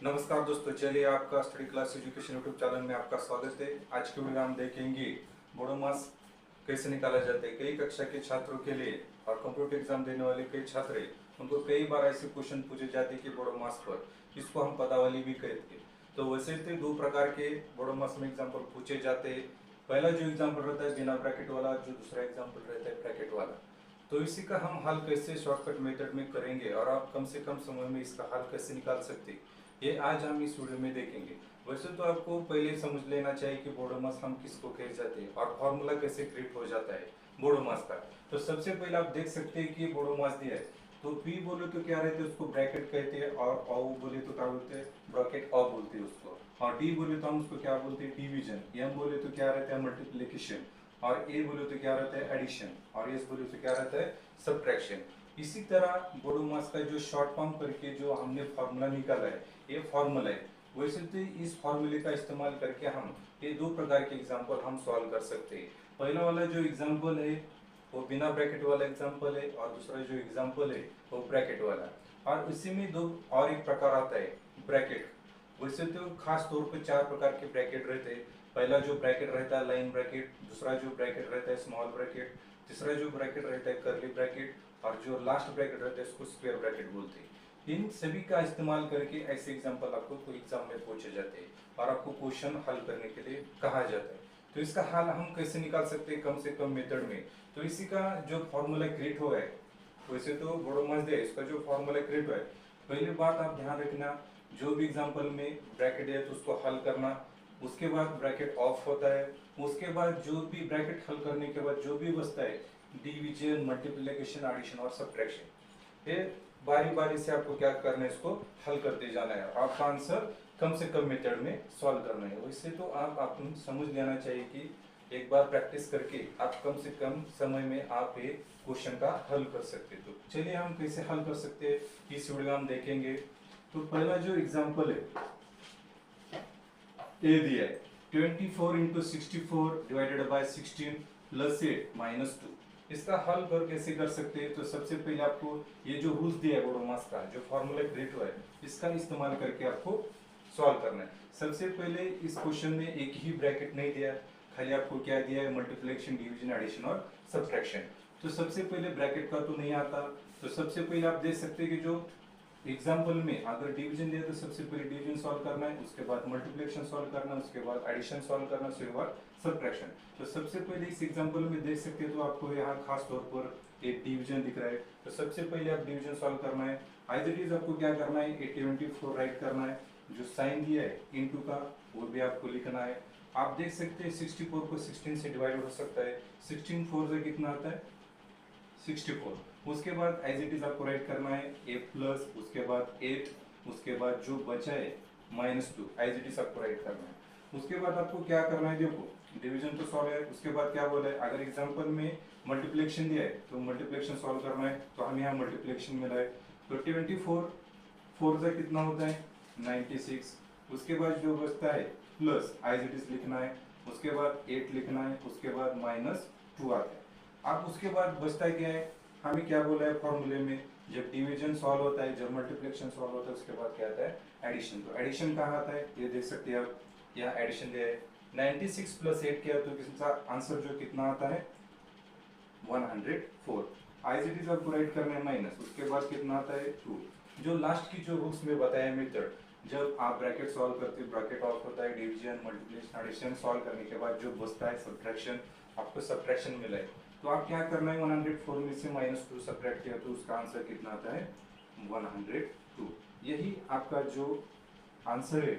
नमस्कार दोस्तों, चलिए आपका study class education YouTube channel में आपका स्वागत है। आज के वीडियो में हम देखेंगे बोर्ड मार्क्स कैसे निकाला जाता है। कई कक्षा के छात्रों के लिए और कंप्यूटर एग्जाम देने वाले कई छात्र हैं, उनको कई बार ऐसे क्वेश्चन पूछे जाते हैं कि बोर्ड मार्क्स पर, इसको हम पदावली भी कहते हैं। तो वैसे तो दो प्रकार के बोर्ड मार्क्स में एग्जाम्पल पूछे जाते हैं। पहला जो एग्जाम्पल रहता है बिना ब्रैकेट वाला, जो दूसरा एग्जाम्पल रहता है ब्रैकेट वाला। तो इसी का हम हल कैसे शॉर्टकट मेथड में करेंगे और आप कम से कम समय में इसका हल कैसे निकाल सकते हैं, ये आज हम इस वीडियो में देखेंगे। वैसे तो आपको पहले समझ लेना चाहिए कि बोर्ड मास हम किसको कहे जाते हैं और फॉर्मूला कैसे क्रिएट हो जाता है बोर्ड मास का। तो सबसे पहले आप देख सकते हैं कि बोर्ड मास दिया है, तो पी बोले तो क्या रहते हैं, उसको ब्रैकेट कहते हैं, और औ बोले तो क्या बोलते हैं, ब्रैकेट ऑ बोलते हैं उसको, और डी बोले तो हम उसको क्या बोलते हैं, डिवीजन। एम बोले तो क्या रहता है, मल्टीप्लिकेशन, और ए बोले तो क्या रहता है, एडिशन, और एस बोले तो क्या रहता है, सब्ट्रैक्शन। इसी तरह बोर्ड मास का जो शॉर्ट फॉर्म करके जो हमने फॉर्मूला निकाला है, ये फॉर्मूला है। वैसे तो इस फॉर्मूले का इस्तेमाल करके हम ये दो प्रकार के एग्जाम्पल हम सॉल्व कर सकते हैं। पहला वाला जो एग्जाम्पल है वो बिना ब्रैकेट वाला एग्जाम्पल है, और दूसरा जो एग्जाम्पल है वो ब्रैकेट वाला। और इसी में दो और एक प्रकार आता है ब्रैकेट। वैसे तो खास तौर पर चार प्रकार के ब्रैकेट रहते हैं। पहला जो ब्रैकेट रहता है लाइन ब्रैकेट, दूसरा जो ब्रैकेट रहता है स्मॉल ब्रैकेट, तीसरा जो ब्रैकेट रहता है कर्ली ब्रैकेट, और जो लास्ट ब्रैकेट रहता है उसको स्क्वायर ब्रैकेट बोलते हैं। इन सभी का इस्तेमाल करके ऐसे एग्जाम्पल आपको कोई एग्जाम में पूछे जाते हैं और आपको क्वेश्चन हल करने के लिए कहा जाता है। तो इसका हल हम कैसे निकाल सकते हैं कम से कम मेथड में। तो इसी का जो फॉर्मूला क्रिएट हुआ है, वैसे तो बड़ो मस्त है, इसका जो फॉर्मूला क्रिएट हुआ है, पहली बात आप ध्यान रखना, जो भी एग्जाम्पल में ब्रैकेट है तो उसको हल करना, उसके बाद ब्रैकेट ऑफ होता है, उसके बाद जो भी ब्रैकेट हल करने के बाद जो भी बचता है, डिवीजन, मल्टीप्लिकेशन, एडिशन और सब्ट्रैक्शन, फिर बारी बारी से आपको क्या करना है, इसको हल करते जाना है। आपका आंसर कम से कम मेथड में सॉल्व करना है। वैसे तो आप समझ लेना चाहिए कि एक बार प्रैक्टिस करके आप कम से कम समय में आप ये क्वेश्चन का हल कर सकते हैं। तो चलिए हम कैसे हल कर सकते हैं इस वीडियो में हम देखेंगे। तो पहला जो एग्जांपल है ए दिया है, 24 into 64 divided by 16 plus 8 minus 2। इसका हल कर कैसे कर सकते हैं। तो सबसे पहले आपको ये जो रूल्स दिया है बोडोमास का, जो फॉर्मूला क्रिएट हुआ है, इसका इस्तेमाल करके आपको सॉल्व करना है। सबसे पहले इस क्वेश्चन में एक ही ब्रैकेट नहीं दिया, खाली आपको क्या दिया है, मल्टीप्लिकेशन, डिवीजन, एडिशन और सब्ट्रैक्शन। तो सबसे पहले ब्रैकेट का तो नहीं आता, तो सबसे पहले आप देख सकते हैं कि जो एग्जाम्पल में अगर डिवीजन दिया तो सबसे पहले डिवीजन सॉल्व करना है, उसके बाद मल्टीप्लिकेशन सॉल्व करना है, उसके बाद एडिशन सॉल्व करना है, उसके बाद सब्ट्रैक्शन। तो सबसे पहले इस एग्जाम्पल में देख सकते हैं, तो आपको यहाँ खास तौर पर एक डिवीजन दिख रहा है। तो सबसे पहले आप डिवीजन सॉल्व करना है। एज इट इज आपको क्या करना है, 24 राइट करना है, जो साइन दिया है इनटू का वो भी आपको लिखना है। आप देख सकते हैं 64 को 16 से डिवाइड हो सकता है, 16 4 से कितना आता है, 64। उसके बाद एज इट इज आपको राइट करना है a प्लस, उसके बाद 8, उसके बाद जो बचा है -2, एज इट इज आपको राइट करना है। उसके बाद आपको क्या करना है, देखो डिवीजन तो सॉल्व है, उसके बाद क्या बोला है, अगर एग्जांपल में मल्टीप्लिकेशन दिया है तो मल्टीप्लिकेशन सॉल्व करना है, तो हम यहाँ मल्टीप्लिकेशन मिला है। तो 24 4 से कितना होता है, 96। उसके बाद जो बचता है प्लस एज इट इज लिखना है, उसके बाद 8 लिखना है, उसके बाद -2 आता है। अब उसके बाद बचता क्या है, हमें क्या बोला है फॉर्मूले में, जब डिवीजन सॉल्व होता है, जब मल्टीप्लिकेशन सॉल्व होता है, उसके बाद क्या आता है, एडिशन। तो एडिशन कहाँ आता है, ये देख सकते हैं आप, यहाँ एडिशन दिया है 96 प्लस 8 किया तो इसका आंसर जो कितना आता है 104। एज इट इज आपको राइट करना है माइनस, उसके बाद कितना आता है 2। जो लास्ट की जो रूल्स में बताया मेथड, जब आप ब्रैकेट सॉल्व करते हो ब्रैकेट ऑफ होता है, डिवीजन, मल्टीप्लिकेशन, एडिशन सॉल्व करने के बाद जो बचता है सब्ट्रैक्शन, आपको सब्ट्रैक्शन मिला है, तो आप क्या करना है, 104 में से -2 सब्ट्रैक्ट किया तो उसका आंसर कितना आता है 102। यही आपका जो आंसर है,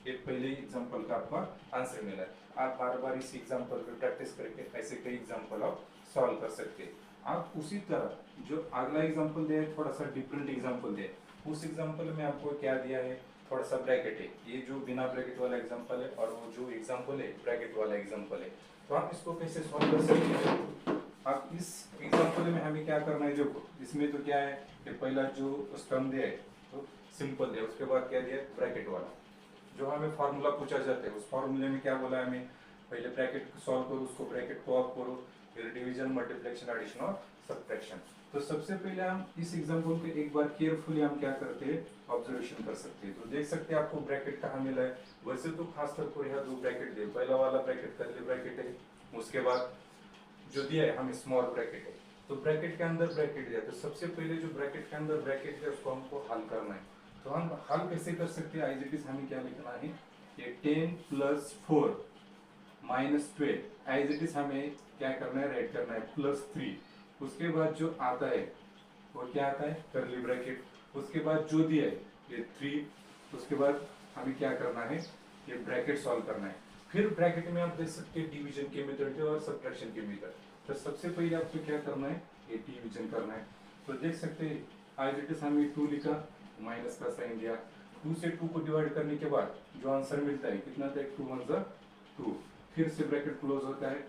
एक पहले एग्जांपल का आपका आंसर मिला है। आप बार बार इस एग्जांपल पे प्रैक्टिस करके ऐसे कई एग्जांपल आप सॉल्व कर सकते हैं। आप उसी तरह जो अगला एग्जांपल दिया है, थोड़ा सा डिफरेंट एग्जांपल दिया है, उस एग्जांपल में आपको क्या दिया है, थोड़ा सा ब्रैकेट है, ये जो बिना ब्रैकेट वाला एग्जांपल है, और वो जो एग्जांपल है ब्रैकेट वाला एग्जांपल है। तो आप इसको कैसे सॉल्व कर सकते हैं। आप इस एग्जांपल में हमें क्या करना है, देखो इसमें तो क्या है कि पहला जो स्तंभ दिया है तो सिंपल दिया, उसके बाद क्या दिया ब्रैकेट वाला। जो हमें फार्मूला पूछा जाता है, उस फार्मूले में क्या बोला है हमें, पहले ब्रैकेट सॉल्व करो, उसको ब्रैकेट को ऑफ करो, फिर डिवीजन, मल्टीप्लिकेशन, एडिशन और सब्ट्रैक्शन। तो सबसे पहले हम इस एग्जांपल को एक बार केयरफुली हम क्या करते हैं, ऑब्जर्वेशन कर सकते हैं। तो देख सकते हैं आपको ब्रैकेट कहाँ मिला है। वैसे तो खासतौर पर यहाँ दो ब्रैकेट दिए, पहला वाला ब्रैकेट कर्ली ब्रैकेट है, उसके बाद जो दिया है हमें स्मॉल ब्रैकेट है। तो ब्रैकेट के अंदर ब्रैकेट दिया, तो सबसे पहले जो ब्रैकेट के अंदर ब्रैकेट है उसको हमको हल करना है। तो हम हल कैसे कर सकते हैं, एज इट इज हमें क्या लिखना है, ये 10 + 4 - 12 एज इट इज हमें क्या करना है, राइट करना है +3। उसके बाद जो आता है वो क्या आता है, कर्ली ब्रैकेट। उसके बाद जो दिया है ये 3। उसके बाद हमें क्या करना है, ये ब्रैकेट सॉल्व करना है। फिर ब्रैकेट में आप देख सकते हैं डिवीजन के मेथड और सब्ट्रैक्शन के मेथड। तो सबसे पहले आपको क्या करना है, ये डिवीजन करना है। तो देख सकते हैं एज इट इज हमने 2 लिखा, माइनस का साइन दिया। 2 से 2 को डिवाइड करने के बाद जो आंसर मिलता है कितना था, 2 × 1 = 2। फिर से ब्रैकेट क्लोज होता है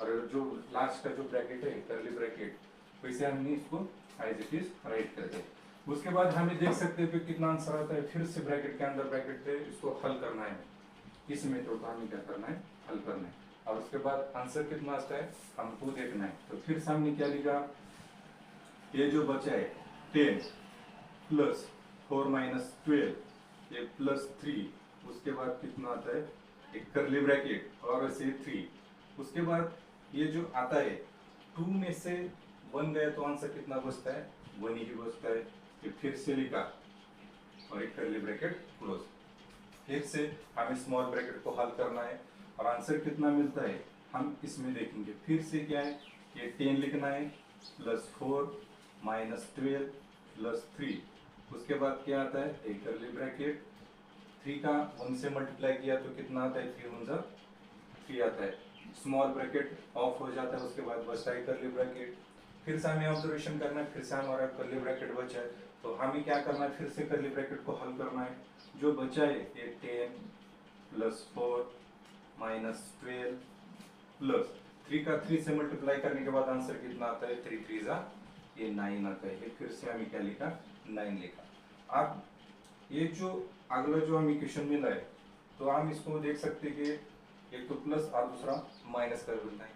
और जो लास्ट का जो ब्रैकेट है कर्ली ब्रैकेट, वैसे हमने इसको एज इट इज राइट कर दिया। उसके बाद हमें देख सकते हैं कि कितना आंसर आता है। फिर से ब्रैकेट के अंदर ब्रैकेट है, इसको हल करना है। इस मेथड को हमें क्या करना है, हल करना है। और उसके बाद आंसर कितना आता है हमको देखना है। तो फिर सामने क्या लिखा, ये जो बचा है 10 + 4 - 12, ये +3। उसके बाद कितना आता है, एक कर्ली ब्रैकेट और ऐसे 3। उसके बाद ये जो आता है 2 में से 1 गया तो आंसर कितना बचता है, 1 ही बचता है। ये फिर से लिखा और एक कर्ली ब्रैकेट क्लोज। फिर से हमें स्मॉल ब्रैकेट को हल करना है और आंसर कितना मिलता है हम इसमें देखेंगे। फिर से क्या है, ये 10 लिखना है +4 - 12 +3। उसके बाद क्या आता है, एक कर्ली ब्रैकेट। 3 का 1 से मल्टीप्लाई किया तो कितना आता है, 3 × 1 = 3 आता है। स्मॉल ब्रैकेट ऑफ हो जाता है, उसके बाद बचता है कर्ली ब्रैकेट। फिर से हमें ऑब्जर्वेशन करना है, फिर से हमारा कर्ली ब्रैकेट बचा है। तो हमें क्या करना है, फिर से कर्ली ब्रैकेट को हल करना है। जो बचा है ये 10 + 4 - 12 +3 का 3 से मल्टीप्लाई करने के बाद आंसर कितना आता है, 3 × 3 = ये 9 आता है। ये फिर से हमें क्या लिखा, 9 लिखा। अब ये जो अगला जो हमें इक्वेशन मिला है, तो हम इसको देख सकते हैं कि एक तो प्लस और दूसरा माइनस कर देना है।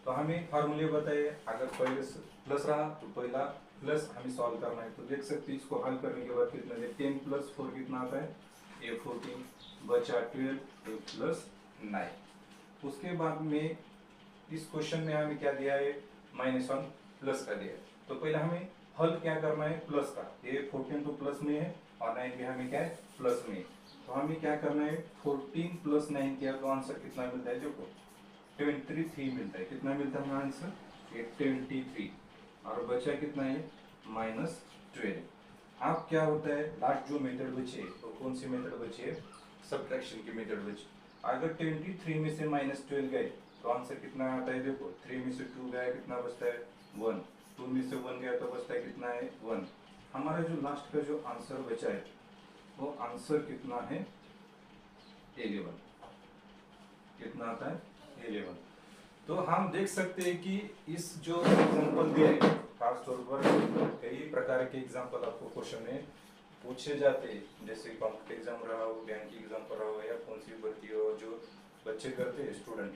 तो हमें फार्मूले बताइए, अगर पहले प्लस रहा तो पहला प्लस हमें सॉल्व करना है। तो देख सकते हैं इसको हल करने के बाद कितना है, 10 + 4 कितना आता है, ये 14 बचा 12 +9। उसके बाद में इस क्वेश्चन में हमें क्या दिया है, -1 प्लस का दिया है। तो पहले हमें हल क्या करना है प्लस का। ये 14 तो प्लस में है और 9 भी हमें क्या है, प्लस में। तो हमें क्या करना है, 14 + 9 किया तो आंसर कितना मिलता है, देखो 23 मिलता है। कितना मिलता है आंसर, ये 23। और बचा कितना है, -12। अब क्या होता है, लास्ट जो मेथड बचे तो कौन सी मेथड बची है, सब्ट्रैक्शन की मेथड बची। अगर 23 में से -12 गए तो आंसर कितना आता है, देखो 3 में से 2 गया कितना बचता है, 1। 2 में से 1 गया तो बचता है कितना है, 1। हमारा जो लास्ट का जो आंसर बचा है वो आंसर कितना है, 11। कितना आता है, 11। तो हम देख सकते हैं कि इस जो एग्जांपल दिए हैं, खास तौर पर कई प्रकार के एग्जांपल आपको क्वेश्चन में पूछे जाते हैं। जैसे कॉम्पिटिटिव एग्जाम रहा हो, बैंक की एग्जाम रहा हो, या कौन सी भर्ती हो, जो बच्चे करते हैं, स्टूडेंट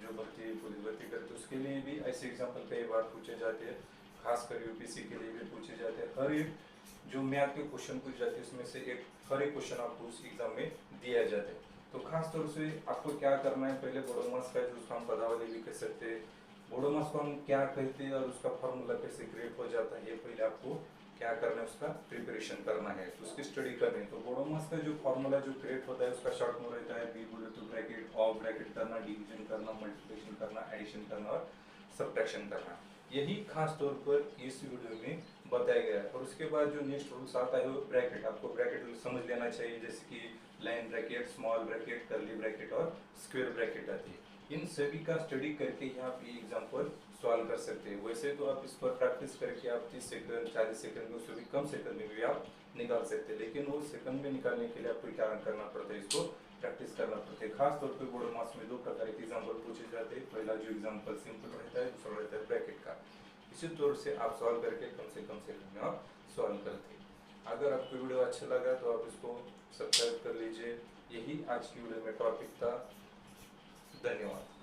जो भर्ती पुलिस भर्ती करते हैं, उसके लिए भी ऐसे एग्जाम्पल कई बार पूछे जाते हैं। खासकर यूपीएससी के लिए भी पूछे जाते हैं। हर एक जो मैथ के क्वेश्चन पूछे जाते हैं उसमें से हर एक क्वेश्चन आपको उस एग्जाम में दिया जाता है। तो खास तौर से आपको क्या करना है, पहले बोडोमास का जो उसका हम पदावली भी कह सकते हैं, बोडोमास को हम क्या कहते हैं और उसका फॉर्मूला कैसे क्रिएट हो जाता है, ये पहले आपको क्या करना है, उसका प्रिपरेशन करना है, तो उसकी स्टडी करनी है। तो बोडोमास का जो फॉर्मूला जो क्रिएट होता है उसका शॉर्ट में रहता है, बी बोले तो ब्रैकेट, ऑफ ब्रैकेट करना, डिवीजन करना, मल्टीप्लिकेशन करना, एडिशन करना और सब्ट्रैक्शन करना। यही खास तौर पर इस वीडियो में बताया गया है। और उसके बाद जो नेक्स्ट रूल्स आता है वो ब्रैकेट, आपको ब्रैकेट समझ लेना चाहिए, जैसे कि line bracket, small bracket, curly bracket और स्क्वायर ब्रैकेट आती है। इन सभी का स्टडी करके ही आप ये एग्जाम्पल सॉल्व कर सकते हैं। वैसे तो आप इस पर प्रैक्टिस करके आप 30 सेकंड 40 सेकंड में, उससे भी कम सेकंड में भी आप निकाल सकते हैं। लेकिन वो सेकंड में निकालने के लिए आपको क्या करना पड़ता है, इसको प्रैक्टिस करना पड़ता है। खास तौर पर बोडोमास में 2 प्रकार के एग्जाम्पल पूछे जाते हैं। पहला जो एग्जाम्पल सिंपल रहता है, दूसरा रहता है ब्रैकेट का। इसी तौर से आप सॉल्व करके कम से कम सेकंड में आप सॉल्व करते हैं। अगर आपको वीडियो अच्छा लगा तो आप इसको सब्सक्राइब कर लीजिए। यही आज की वीडियो में टॉपिक था। धन्यवाद।